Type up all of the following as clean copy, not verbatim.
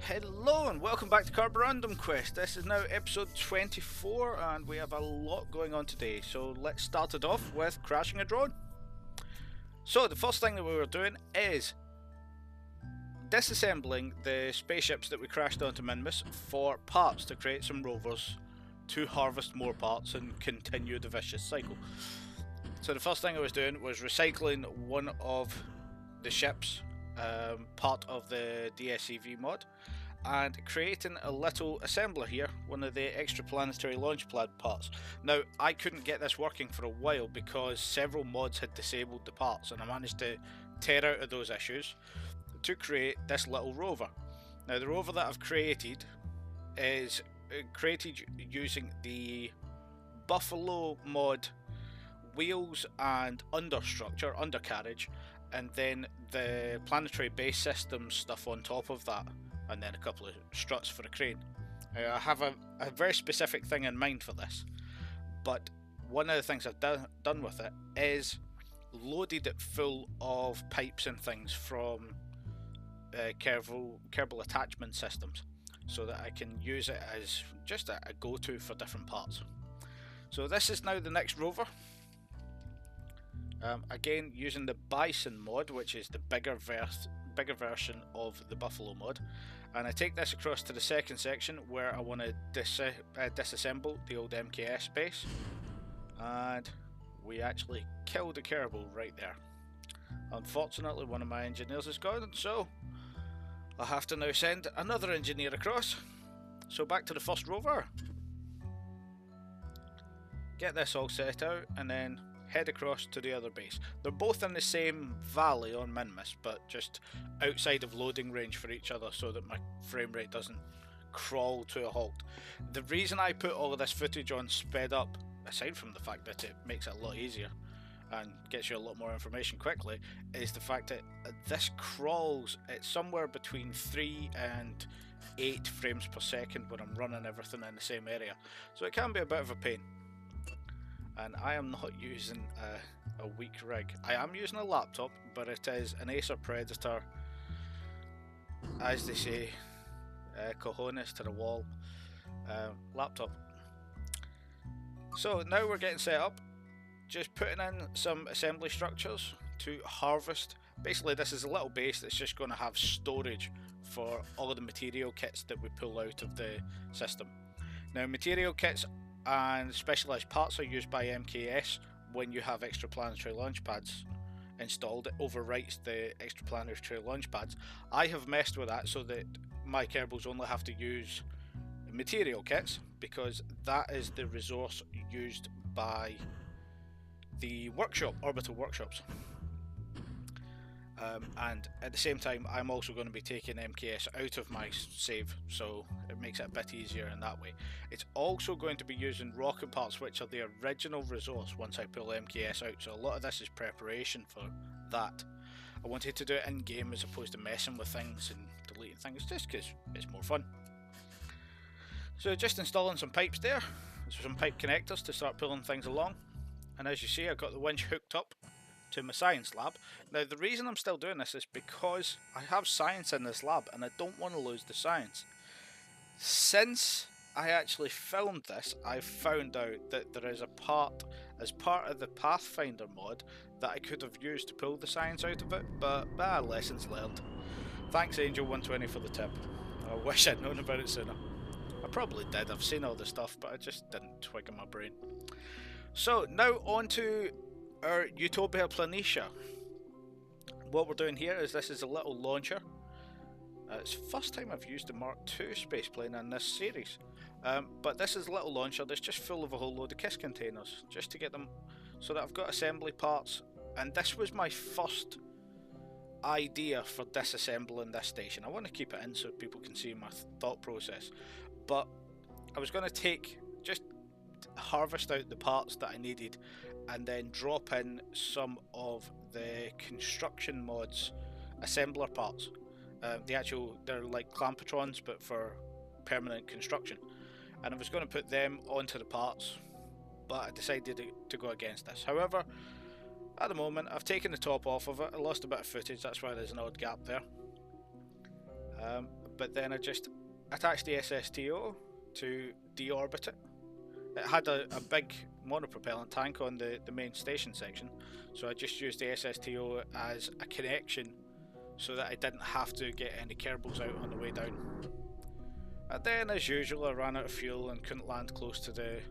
Hello and welcome back to Karborundum Quest. This is now episode 24 and we have a lot going on today. So let's start it off with crashing a drone. So the first thing that we were doing is disassembling the spaceships that we crashed onto Minmus for parts to create some rovers to harvest more parts and continue the vicious cycle. So the first thing I was doing was recycling one of the ships, part of the DSCV mod, and creating a little assembler here, one of the extraplanetary launch pad parts. Now I couldn't get this working for a while because several mods had disabled the parts, and I managed to tear out of those issues to create this little rover. Now the rover that I've created is created using the Buffalo mod wheels and undercarriage, and then the planetary base system stuff on top of that, and then a couple of struts for a crane. I have a very specific thing in mind for this, but one of the things I've done with it is loaded it full of pipes and things from Kerbal attachment systems, so that I can use it as just a go-to for different parts. So this is now the next rover. Again, using the Bison mod, which is the bigger version of the Buffalo mod, and I take this across to the second section where I want to disassemble the old MKS base, and we actually killed a Kerbal right there. Unfortunately, one of my engineers is gone, so I have to now send another engineer across. So back to the first rover, get this all set out, and then head across to the other base. They're both in the same valley on Minmus, but just outside of loading range for each other, so that my frame rate doesn't crawl to a halt. The reason I put all of this footage on sped up, aside from the fact that it makes it a lot easier and gets you a lot more information quickly, is the fact that this crawls at somewhere between 3 and 8 frames per second when I'm running everything in the same area, so it can be a bit of a pain. And I am not using a weak rig. I am using a laptop, but it is an Acer Predator, as they say, cojones to the wall laptop. So now we're getting set up, just putting in some assembly structures to harvest. Basically this is a little base that's just going to have storage for all of the material kits that we pull out of the system. Now material kits and specialised parts are used by MKS when you have extraplanetary launch pads installed. It overwrites the extraplanetary launch pads. I have messed with that so that my Kerbals only have to use material kits, because that is the resource used by the orbital workshops. And at the same time I'm also going to be taking MKS out of my save, so it makes it a bit easier in that way. It's also going to be using rocket parts, which are the original resource once I pull MKS out, so a lot of this is preparation for that. I wanted to do it in game as opposed to messing with things and deleting things, just because it's more fun. So just installing some pipes there, some pipe connectors to start pulling things along, and as you see I've got the winch hooked up to my science lab. Now the reason I'm still doing this is because I have science in this lab and I don't want to lose the science. Since I actually filmed this, I found out that there is a part as part of the Pathfinder mod that I could have used to pull the science out of it, but lessons learned. Thanks Angel120 for the tip. I wish I'd known about it sooner. I probably did, I've seen all the stuff, but I just didn't twig in my brain. So now on to our Utopia Planitia. What we're doing here is this is a little launcher. It's the first time I've used a Mark II space plane in this series, but this is a little launcher that's just full of a whole load of KISS containers, just to get them so that I've got assembly parts. And this was my first idea for disassembling this station. I want to keep it in so people can see my thought process, but I was going to just harvest out the parts that I needed and then drop in some of the construction mods assembler parts. They're like clampatrons but for permanent construction, and I was going to put them onto the parts, but I decided to go against this. However, at the moment I've taken the top off of it. I lost a bit of footage, that's why there's an odd gap there. but then I just attached the SSTO to deorbit it. It had a big monopropellant tank on the main station section, so I just used the SSTO as a connection so that I didn't have to get any Kerbals out on the way down. And then, as usual, I ran out of fuel and couldn't land close to the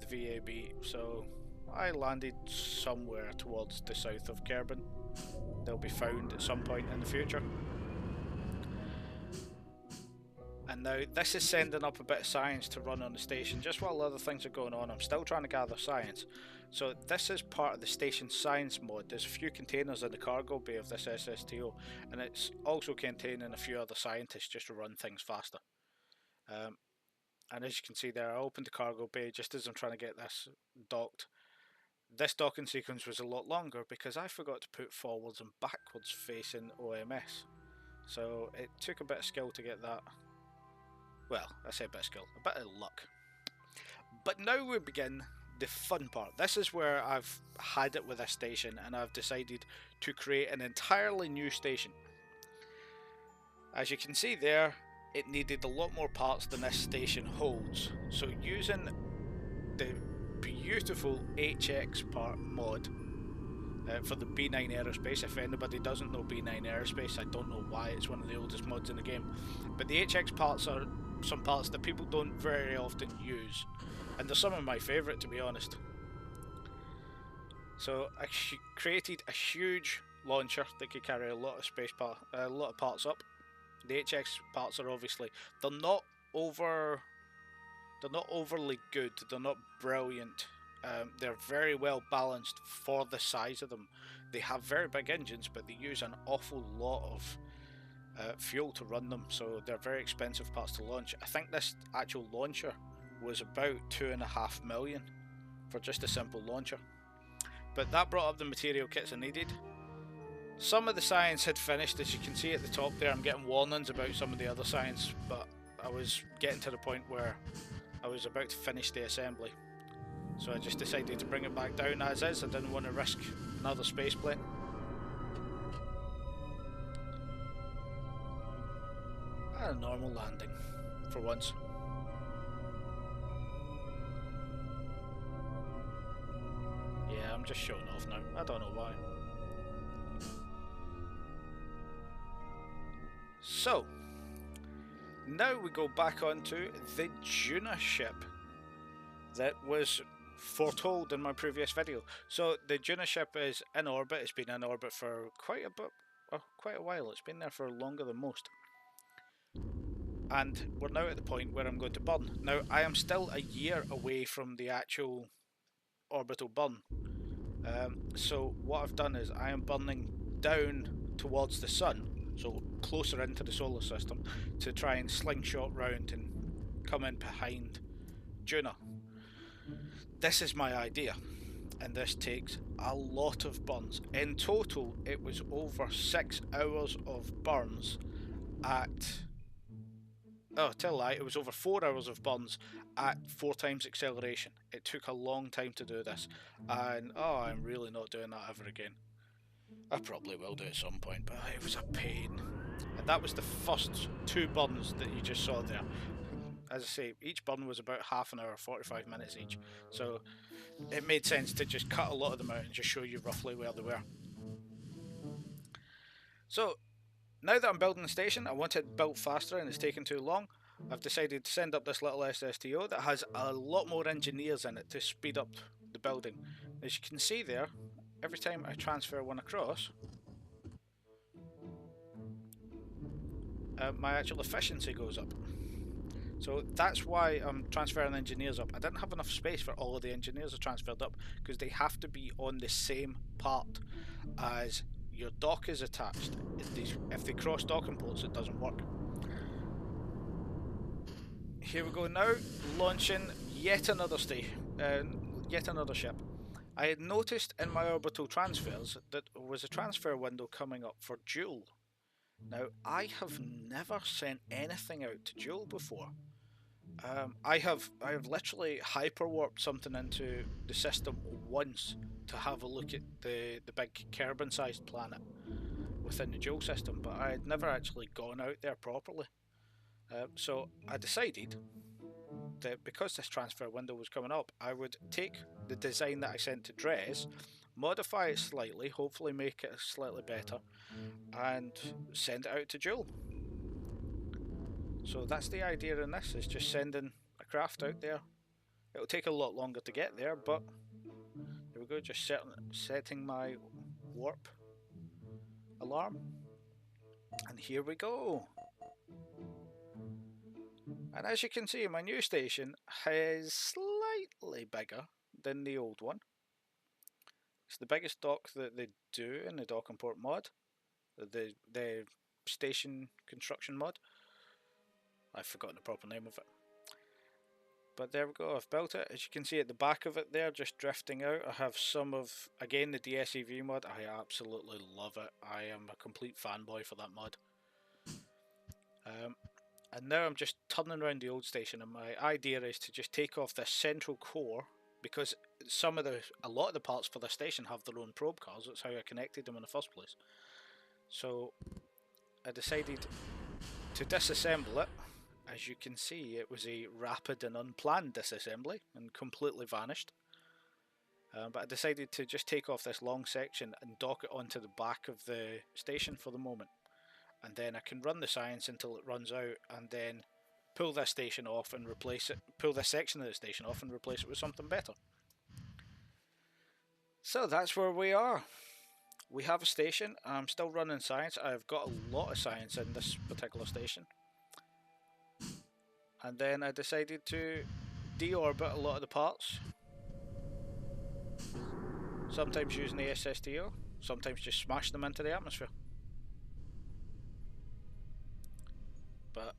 VAB, so I landed somewhere towards the south of Kerbin. They'll be found at some point in the future. And now this is sending up a bit of science to run on the station just while other things are going on. I'm still trying to gather science. So this is part of the station science mod. There's a few containers in the cargo bay of this SSTO, and it's also containing a few other scientists just to run things faster. And as you can see there, I opened the cargo bay just as I'm trying to get this docked. This docking sequence was a lot longer because I forgot to put forwards and backwards facing OMS. So it took a bit of skill to get that. Well, I say a bit of skill, a bit of luck. But now we begin the fun part. This is where I've had it with this station and I've decided to create an entirely new station. As you can see there, it needed a lot more parts than this station holds. So using the beautiful HX part mod for the B9 Aerospace. If anybody doesn't know B9 Aerospace, I don't know why, it's one of the oldest mods in the game. But the HX parts are some parts that people don't very often use, and they're some of my favourite, to be honest. So I created a huge launcher that could carry a lot of parts up. The HX parts are obviously they're not overly good. They're not brilliant. They're very well balanced for the size of them. They have very big engines, but they use an awful lot of fuel to run them, so they're very expensive parts to launch. I think this actual launcher was about 2.5 million for just a simple launcher. But that brought up the material kits I needed. Some of the science had finished, as you can see at the top there. I'm getting warnings about some of the other science, but I was getting to the point where I was about to finish the assembly. So I just decided to bring it back down as is. I didn't want to risk another space plane. And a normal landing, for once. Yeah, I'm just showing off now. I don't know why. So, now we go back onto the Juna ship that was foretold in my previous video. So the Juna ship is in orbit. It's been in orbit for quite a while. It's been there for longer than most. And we're now at the point where I'm going to burn. Now, I am still a year away from the actual orbital burn. So what I've done is I am burning down towards the sun, so closer into the solar system, to try and slingshot round and come in behind Juna. This is my idea, and this takes a lot of burns. In total, it was over 6 hours of burns at... Oh, tell a lie, it was over 4 hours of burns at 4 times acceleration. It took a long time to do this, and oh, I'm really not doing that ever again. I probably will do at some point, but it was a pain. And that was the first 2 burns that you just saw there. As I say, each burn was about half an hour, 45 minutes each, so it made sense to just cut a lot of them out and just show you roughly where they were. So, now that I'm building the station, I want it built faster and it's taking too long. I've decided to send up this little SSTO that has a lot more engineers in it to speed up the building. As you can see there, every time I transfer one across, my actual efficiency goes up. So that's why I'm transferring engineers up. I didn't have enough space for all of the engineers to transferred up because they have to be on the same part as your dock is attached. If they cross docking ports, it doesn't work. Here we go now, launching yet another ship. I had noticed in my orbital transfers that there was a transfer window coming up for Joule. Now, I have never sent anything out to Joule before. I have literally hyperwarped something into the system once to have a look at the big Kerbin-sized planet. within the Joule system, but I had never actually gone out there properly. So I decided that because this transfer window was coming up, I would take the design that I sent to Dres, modify it slightly, hopefully make it slightly better, and send it out to Joule. So that's the idea in this, is just sending a craft out there. It'll take a lot longer to get there, but here we go, just setting my warp alarm. And here we go. And as you can see, my new station is slightly bigger than the old one. It's the biggest dock that they do in the dock and port mod, the station construction mod. I've forgotten the proper name of it. But there we go, I've built it. As you can see at the back of it there, just drifting out, I have some of, again, the DSEV mod. I absolutely love it. I am a complete fanboy for that mod. And now I'm just turning around the old station, and my idea is to just take off this central core, because a lot of the parts for the station have their own probe cars. That's how I connected them in the first place. So I decided to disassemble it. As you can see, it was a rapid and unplanned disassembly and completely vanished. But I decided to just take off this long section and dock it onto the back of the station for the moment. And then I can run the science until it runs out, and then pull this station off and replace it, pull this section of the station off and replace it with something better. So that's where we are. We have a station. I'm still running science. I've got a lot of science in this particular station. And then I decided to deorbit a lot of the parts. Sometimes using the SSTO, sometimes just smash them into the atmosphere. But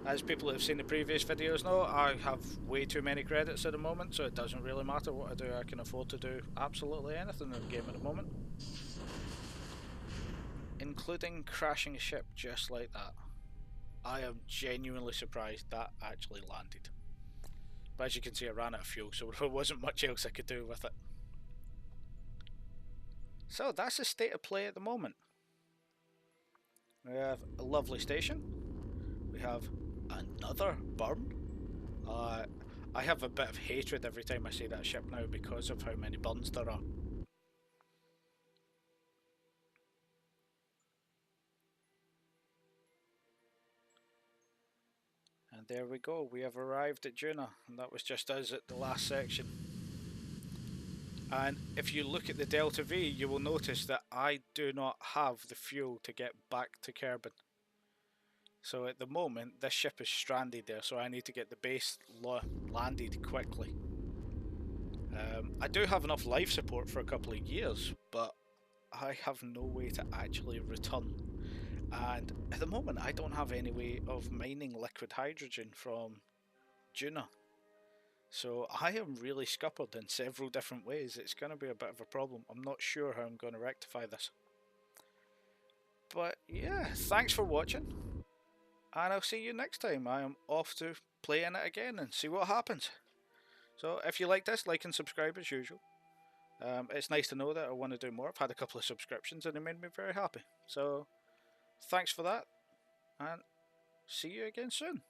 as people that have seen the previous videos know, I have way too many credits at the moment, so it doesn't really matter what I do. I can afford to do absolutely anything in the game at the moment, including crashing a ship just like that. I am genuinely surprised that actually landed. But as you can see, I ran out of fuel, so there wasn't much else I could do with it. So that's the state of play at the moment. We have a lovely station. We have another burn. I have a bit of hatred every time I see that ship now because of how many burns there are. And there we go, we have arrived at Juna, and that was just us at the last section. And if you look at the Delta V, you will notice that I do not have the fuel to get back to Kerbin. So at the moment, this ship is stranded there, so I need to get the base landed quickly. I do have enough life support for a couple of years, but I have no way to actually return. And at the moment, I don't have any way of mining liquid hydrogen from Juna. So I am really scuppered in several different ways. It's going to be a bit of a problem. I'm not sure how I'm going to rectify this. But yeah, thanks for watching. And I'll see you next time. I am off to playing it again and see what happens. So if you like this, like and subscribe as usual. It's nice to know that I want to do more. I've had a couple of subscriptions and it made me very happy. So thanks for that, and see you again soon.